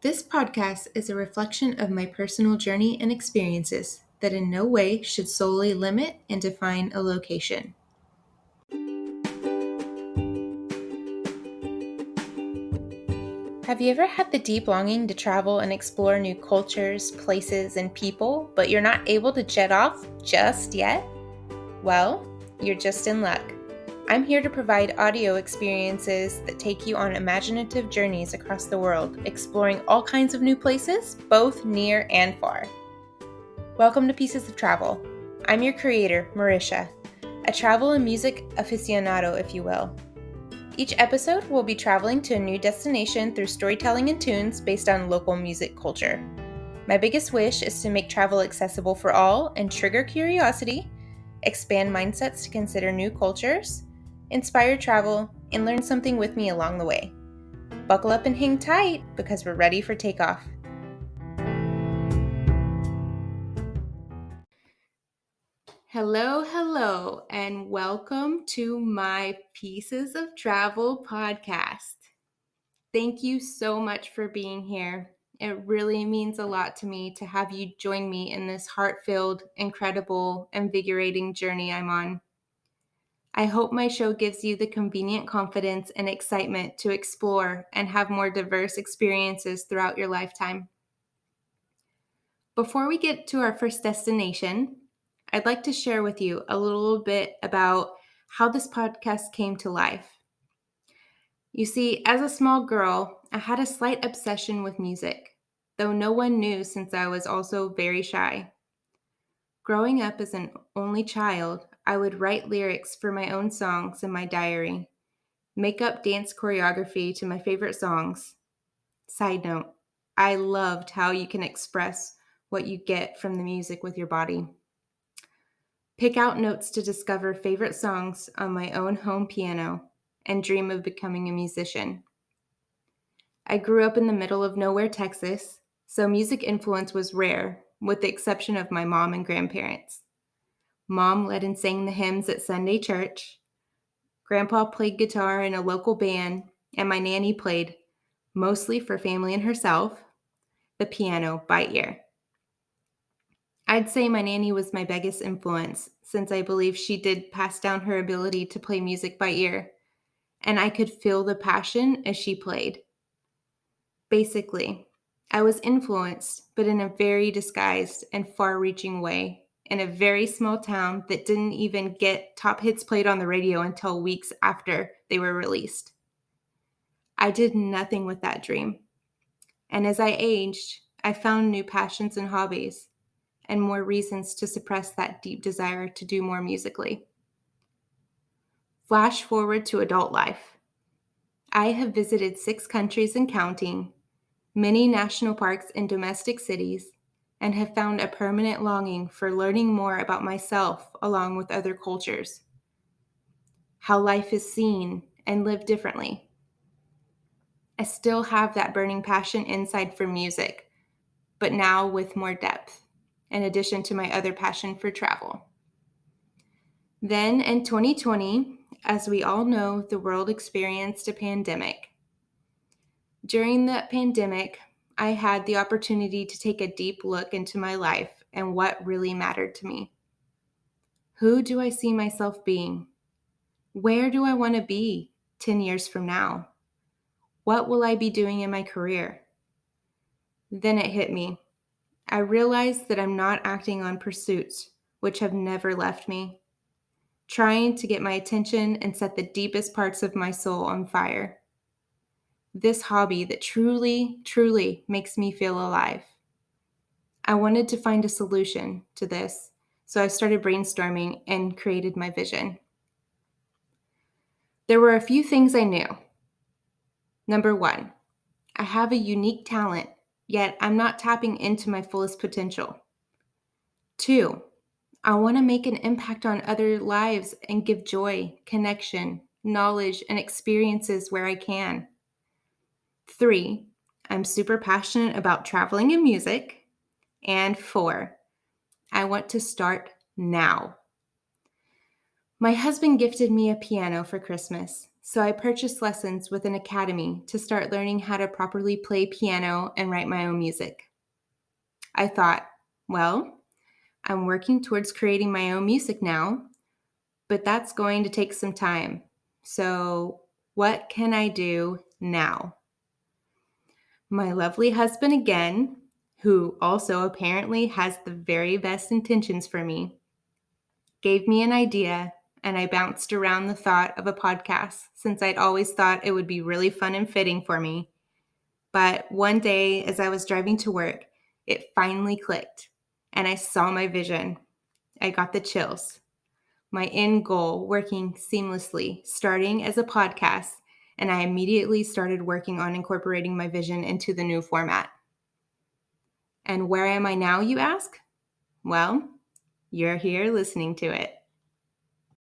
This podcast is a reflection of my personal journey and experiences that in no way should solely limit and define a location. Have you ever had the deep longing to travel and explore new cultures, places, and people, but you're not able to jet off just yet? Well, you're just in luck. I'm here to provide audio experiences that take you on imaginative journeys across the world, exploring all kinds of new places, both near and far. Welcome to Pieces of Travel. I'm your creator, Marisha, a travel and music aficionado, if you will. Each episode will be traveling to a new destination through storytelling and tunes based on local music culture. My biggest wish is to make travel accessible for all and trigger curiosity, expand mindsets to consider new cultures, inspire travel, and learn something with me along the way. Buckle up and hang tight because we're ready for takeoff. Hello, and welcome to my Pieces of Travel podcast. Thank you so much for being here. It really means a lot to me to have you join me in this heart-filled, incredible, invigorating journey I'm on. I hope my show gives you the convenient confidence and excitement to explore and have more diverse experiences throughout your lifetime. Before we get to our first destination, I'd like to share with you a little bit about how this podcast came to life. You see, as a small girl, I had a slight obsession with music, though no one knew since I was also very shy. Growing up as an only child, I would write lyrics for my own songs in my diary, make up dance choreography to my favorite songs. Side note, I loved how you can express what you get from the music with your body. Pick out notes to discover favorite songs on my own home piano and dream of becoming a musician. I grew up in the middle of nowhere, Texas, so music influence was rare, with the exception of my mom and grandparents. Mom led and sang the hymns at Sunday church. Grandpa played guitar in a local band, and my nanny played, mostly for family and herself, the piano by ear. I'd say my nanny was my biggest influence, since I believe she did pass down her ability to play music by ear, and I could feel the passion as she played. Basically, I was influenced, but in a very disguised and far-reaching way, in a very small town that didn't even get top hits played on the radio until weeks after they were released. I did nothing with that dream. And as I aged, I found new passions and hobbies, and more reasons to suppress that deep desire to do more musically. Flash forward to adult life. I have visited 6 countries and counting, many national parks and domestic cities, and have found a permanent longing for learning more about myself along with other cultures. How life is seen and lived differently. I still have that burning passion inside for music, but now with more depth, in addition to my other passion for travel. Then in 2020, as we all know, the world experienced a pandemic. During that pandemic, I had the opportunity to take a deep look into my life and what really mattered to me. Who do I see myself being? Where do I want to be 10 years from now? What will I be doing in my career? Then it hit me. I realized that I'm not acting on pursuits which have never left me, trying to get my attention and set the deepest parts of my soul on fire. This hobby that truly makes me feel alive. I wanted to find a solution to this, so I started brainstorming and created my vision. There were a few things I knew. Number 1, I have a unique talent, yet I'm not tapping into my fullest potential. 2, I want to make an impact on other lives and give joy, connection, knowledge, and experiences where I can. 3, I'm super passionate about traveling and music. And 4, I want to start now. My husband gifted me a piano for Christmas, So I purchased lessons with an academy to start learning how to properly play piano and write my own music. I thought, well, I'm working towards creating my own music now, but that's going to take some time. So, what can I do now? My lovely husband again, who also apparently has the very best intentions for me, gave me an idea, and I bounced around the thought of a podcast since I'd always thought it would be really fun and fitting for me. But one day, as I was driving to work, it finally clicked, and I saw my vision. I got the chills. My end goal working seamlessly, starting as a podcast, and I immediately started working on incorporating my vision into the new format. And where am I now, you ask? Well, you're here listening to it.